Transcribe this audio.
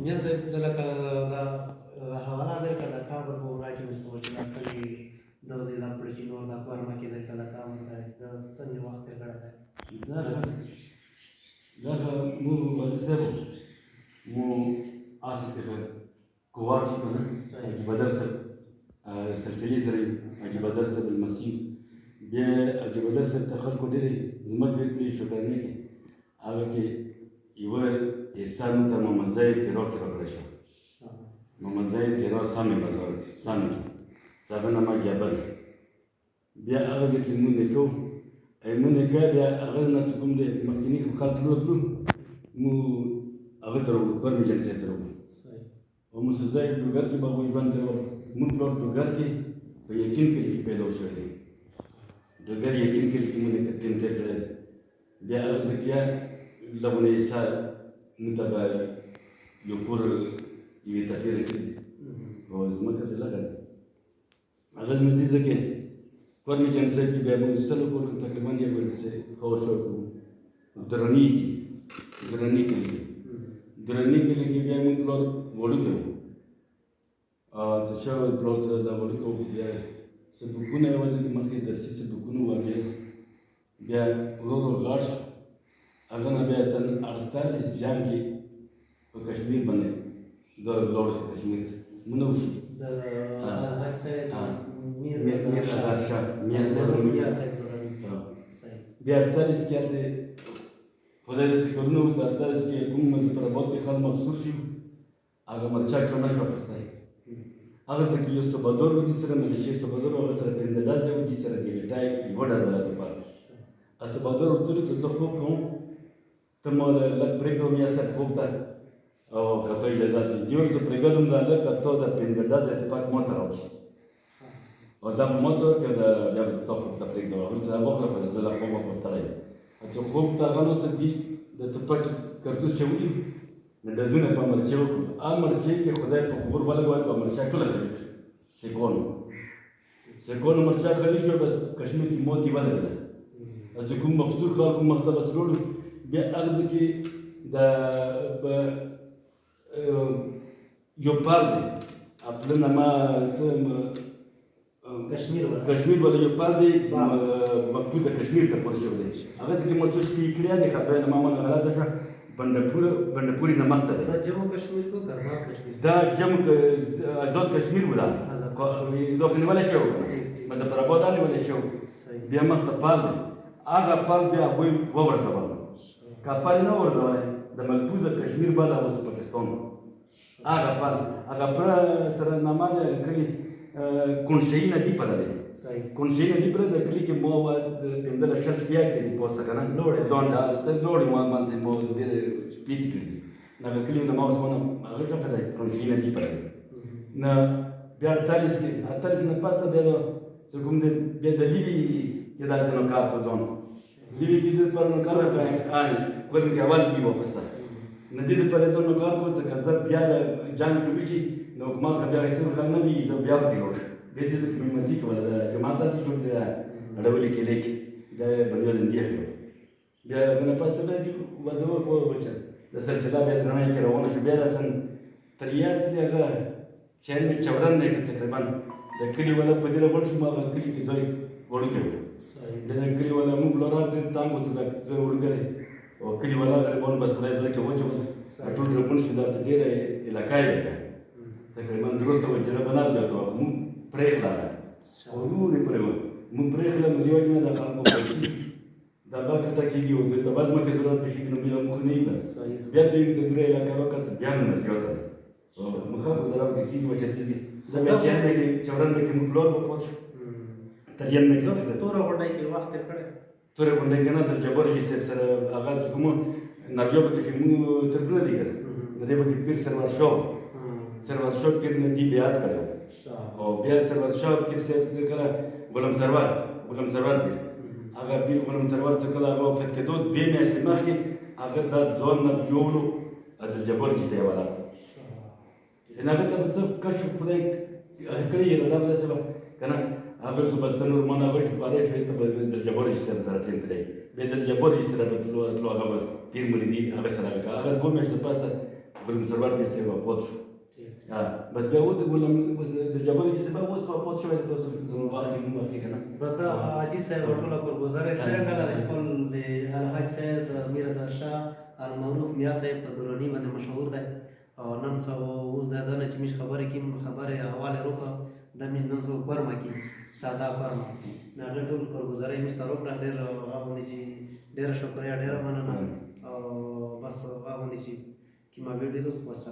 میا صاحب زه لکه دا حواله درکړه د کابل په ولايت کې مې سوچ دا څنګه د دې د پړچې نور د فارما کې د کله کابل دی د څنګه وخت تیر کړی دی داخل مو بالسبب مو عاصف كوار كده أجي بدرس سلسلة سري أجي بدرس بالمسيح بيا أجي بدرس التخل كده زمان بيتني شو كانك أبغى يبغى إنسان تما مزاي ترى كراشة مزاي ترى سامي بازار سامي سابنا ما جبل بيا أغزك المونيكو المونيكا بيا أغزنا تقوم ده مكتنيك وخالد لو مو أغترو كرمي جنسي ترو ومسزاي دوغر کی بابو ایوان تر من پلوٹ دوغر کی تو یقین کړي چې پیدا شوی دوغر یقین کړي چې موږ کتن تر کړه بیا ځکه لونه یې سال متبا یو پور یې تکیر کړي او زمکه ته لګا هغه نه دي ځکه کورمي جنسه کې بیا موږ ستلو کول تقریبا یې ورسې خو شو درنی کې بیا موږ پلوټ وړو څه شاو پلوټ سره دا وړو بیا سبکونه یوازې د مخې درسي سبکونه واګي بیا ورو غاړ هغه نه بیا سن 48 جنگ کې په کشمیر باندې د لوړ کشمیر منو شي د حسین میر بیا 48 کې خدای دې سکرونه و 48 کې کوم مزپرابات کې خل مخصوص شي هغه مرچا څنګه شو پستای هغه ځکه یو سبادور ودی سره مې چې سبادور هغه سره پندلازه ودی سره دی ټای وډا زړه ته پات سبادور ورته څه خو کوم ته مال لک پرېګو مې سره خوب ته او کته یې داتې دیو ته پرېګدم دا لک ته د پندلازه ته پات مو ته راوځي او دا مو ته کې دا بیا ته خو ته پرېګو هغه څه وکړه په ځل خو مو پستای چې خوب ته غنوست دي د تپټ کارتوس چوي نه د زونه په مرچې وکړو مرچې کې خدای په کور ولګوي په مرچا ټوله خري سکون مرچا خري شو بس کشمیر کې موت دی ولګل چې کوم مخصوص خلک مختبس وروړو بیا ارزه کې د یو پال دی خپل ما کشمیر ولا یو پال دی مکتوب د کشمیر ته پورې شو دی هغه چې مرچو سپی کړی دی خدای نه ما غلطه شو بندپوری نمخته ده دا جمو کشمیر کو آزاد کشمیر دا جمو آزاد کشمیر ودا داخل ولا شو مظفرآباد علی ولا شو بیا مخته پال هغه پال بیا وای ورسول کا پال نه ورسول د مقبوضه کشمیر بعد اوس پاکستان هغه پر سره نامه کلی کنشین دی پر ده کنشین دی پر د کلی کې مو پندل شرط بیا کړي پوسټ کنه دون دا ته لوړ مو باندې مو دې سپیټ کړي نه کلی نو مو سونه هغه څه پر کنشین دی پر نه بیا 48 کې 48 نه پاسته بیا د کوم دې بیا د لیبي کې دا نو کار په ځون لیبي کې د پر نو کار کوي کوم کې اول دی وپسته نه دې پر ځون نو کار کوي ځکه زه بیا د جنگ شوی نو کومه خبره ایستل خل نه وي زه بیا وګورم به دې ځکه مې کوله د جماعت د جوړ دی اړولې کې لیک د بنیاد اندیه بیا نه پاسته به دي ودا کو وچه د سلسله به درنه کې روانه شو بیا د سن تریاس هغه چین می چورن نه تقریبا د کلی ولا په دې ورته ما کلی کې ځای ورکه د کلی ولا موږ لاره د تانګو څخه ځای ورکه او کلی ولا غریبون بس خدای ځکه وځو ټول رپون شي د ډیره علاقې تقریبا درسته وجه بنار جاته مو پرېخلا او نور پرېو مو پرېخلا مې دیو نه د خلکو په دا باکته کېږي او د باز مکه ضرورت به شي نو بیا مخ نه ایله بیا دوی د درې علاقې وکړ بیا نه زیاته او مخه ضرورت کېږي و چې دې دا بیا چې نه کې چورن کې مو بلور په پوت ترین مې کې تور غونډای کې وخت کړه تور غونډای کې نه د جبر چې سره هغه کوم ناجو به چې مو ترګل دی کړه دې به پیر سرور شو سرور شو کې نه دی بیات کړو او بیا سرور شو کې څه کړه غلام سرور پیر هغه پیر غلام سرور څه کړه هغه فت کې دوه دې میاشتې مخکې هغه د ځون نه جوړو د جبل کې دی ولا ان هغه ته څه کښ خدای کړی دا به څه کنه هغه څه بس نور مونږ هغه پاره شوی ته د جبل کې سره تل دی به د جبل کې سره په لو هغه پیر مریدي هغه سره هغه دوه میاشتې پاسته بالمسربات بيصير وقت ٹھیک بس بیا ود ولم بس د جبل چې سبا اوس په پوت شوی تاسو زموږ واخې مو واخې کنه بس دا حاجي صاحب ټوله کورګوزاره ترنګه د خپل د الحاج سید میرزا شاه المعروف میا صاحب په درونی باندې مشهور دی او نن سو اوس د دنه چې مش خبرې کیم خبره حواله روکه د من نن سو کورما کی ساده کورما نه ټول کورګوزاره مش تروک ډېر باندې چې ډېر شکریا ډېر مننه او بس باندې چې کی ما ویډیو وسه